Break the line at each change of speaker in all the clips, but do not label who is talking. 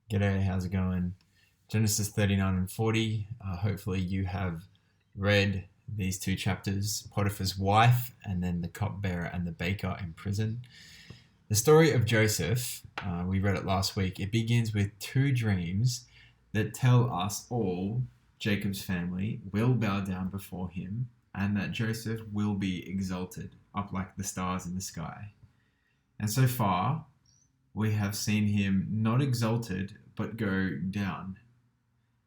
G'day, how's it going? Genesis 39 and 40. Hopefully, you have read these two chapters, Potiphar's wife, and then the cupbearer and the baker in prison. The story of Joseph, we read it last week. It begins with two dreams that tell us all Jacob's family will bow down before him and that Joseph will be exalted up like the stars in the sky. And so far, we have seen him not exalted but go down.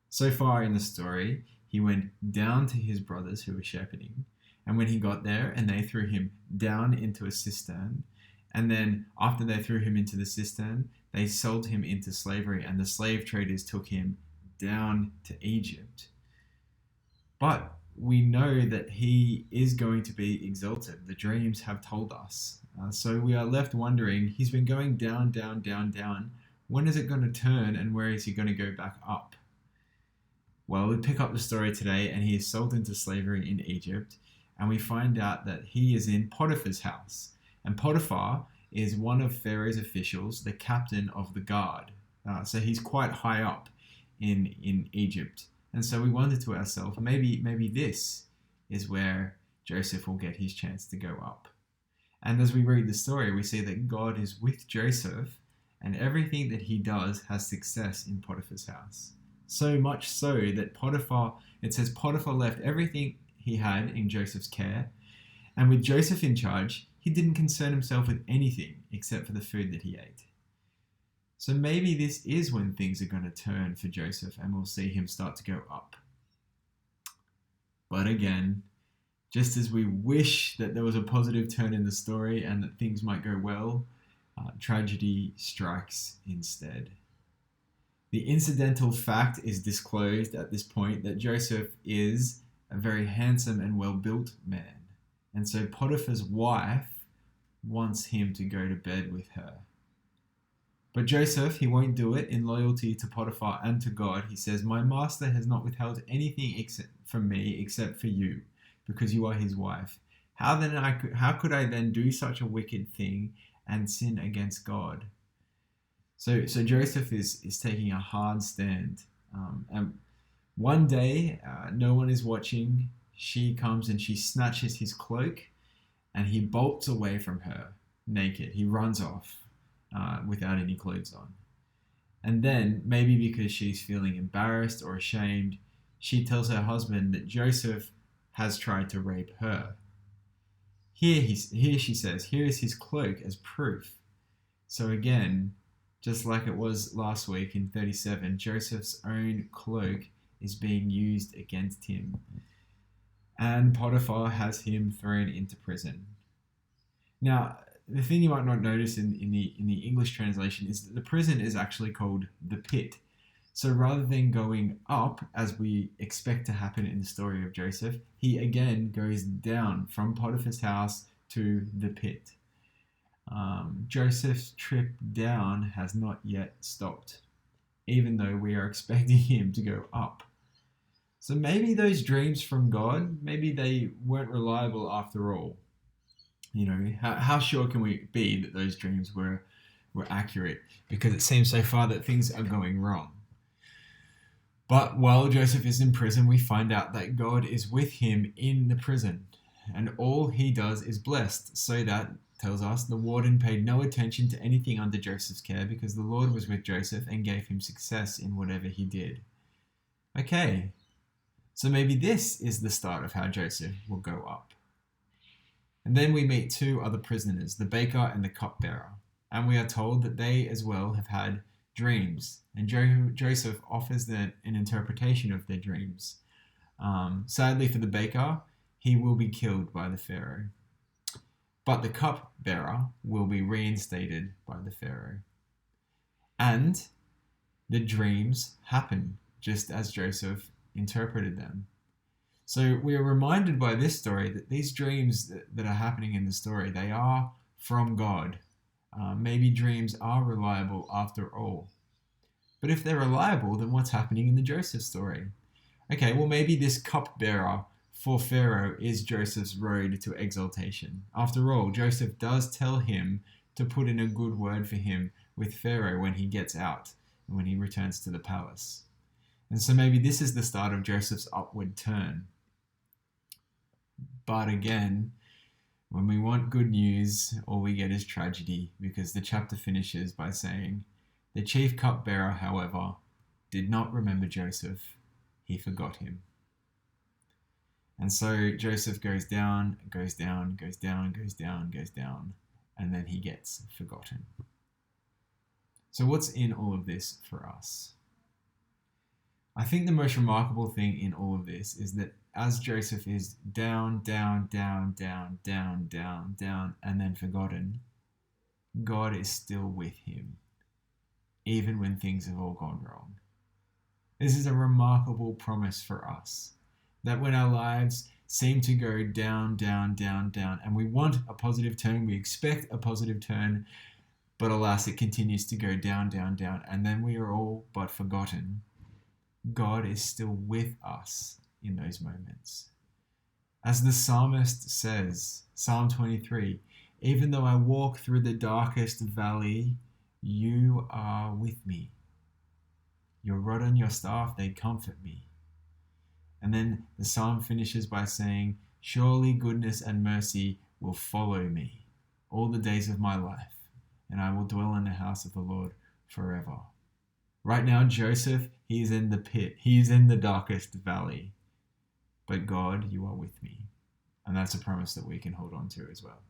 So far in the story, he went down to his brothers who were shepherding, and when he got there and they threw him down into a cistern, and then after they threw him into the cistern, they sold him into slavery, and the slave traders took him down to Egypt. But we know that he is going to be exalted. The dreams have told us. So we are left wondering, he's been going down, down, down, down. When is it going to turn and where is he going to go back up? Well, we pick up the story today and he is sold into slavery in Egypt, and we find out that he is in Potiphar's house. And Potiphar is one of Pharaoh's officials, the captain of the guard. So he's quite high up in Egypt. And so we wonder to ourselves, maybe this is where Joseph will get his chance to go up. And as we read the story, we see that God is with Joseph, and everything that he does has success in Potiphar's house. So much so that it says Potiphar left everything he had in Joseph's care, and with Joseph in charge, he didn't concern himself with anything except for the food that he ate. So maybe this is when things are going to turn for Joseph and we'll see him start to go up. But again, just as we wish that there was a positive turn in the story and that things might go well, tragedy strikes instead. The incidental fact is disclosed at this point that Joseph is a very handsome and well-built man. And so Potiphar's wife wants him to go to bed with her. But Joseph, he won't do it in loyalty to Potiphar and to God. He says, "My master has not withheld anything from me except for you, because you are his wife. How could I then do such a wicked thing and sin against God?" So Joseph is taking a hard stand. And one day, no one is watching. She comes and she snatches his cloak, and he bolts away from her naked. He runs off without any clothes on. And then, maybe because she's feeling embarrassed or ashamed, she tells her husband that Joseph has tried to rape her. Here she says, here is his cloak as proof. So again, just like it was last week in 37, Joseph's own cloak is being used against him. And Potiphar has him thrown into prison. Now, the thing you might not notice in the English translation is that the prison is actually called the pit. So rather than going up, as we expect to happen in the story of Joseph, he again goes down from Potiphar's house to the pit. Joseph's trip down has not yet stopped, even though we are expecting him to go up. So maybe those dreams from God, maybe they weren't reliable after all. You know, how sure can we be that those dreams were accurate? Because it seems so far that things are going wrong. But while Joseph is in prison, we find out that God is with him in the prison, and all he does is blessed. So that tells us the warden paid no attention to anything under Joseph's care because the Lord was with Joseph and gave him success in whatever he did. Okay, so maybe this is the start of how Joseph will go up. And then we meet two other prisoners, the baker and the cupbearer, and we are told that they as well have had dreams, and Joseph offers them an interpretation of their dreams. Sadly for the baker, he will be killed by the Pharaoh, but the cupbearer will be reinstated by the Pharaoh. And the dreams happen just as Joseph interpreted them. So we are reminded by this story that these dreams that are happening in the story, they are from God. Maybe dreams are reliable after all. But if they're reliable, then what's happening in the Joseph story? Okay, well maybe this cupbearer for Pharaoh is Joseph's road to exaltation. After all, Joseph does tell him to put in a good word for him with Pharaoh when he gets out. when he returns to the palace. And so maybe this is the start of Joseph's upward turn. But again, when we want good news, all we get is tragedy, because the chapter finishes by saying, "The chief cupbearer, however, did not remember Joseph. He forgot him." And so Joseph goes down, goes down, goes down, goes down, goes down, and then he gets forgotten. So what's in all of this for us? I think the most remarkable thing in all of this is that as Joseph is down, down, down, down, down, down, down, and then forgotten, God is still with him, even when things have all gone wrong. This is a remarkable promise for us, that when our lives seem to go down, down, down, down, and we want a positive turn, we expect a positive turn, but alas, it continues to go down, down, down, and then we are all but forgotten. God is still with us in those moments. As the psalmist says, Psalm 23, "Even though I walk through the darkest valley, you are with me. Your rod and your staff, they comfort me." And then the psalm finishes by saying, "Surely goodness and mercy will follow me all the days of my life, and I will dwell in the house of the Lord forever." Right now, Joseph, he is in the pit. He is in the darkest valley. But God, you are with me. And that's a promise that we can hold on to as well.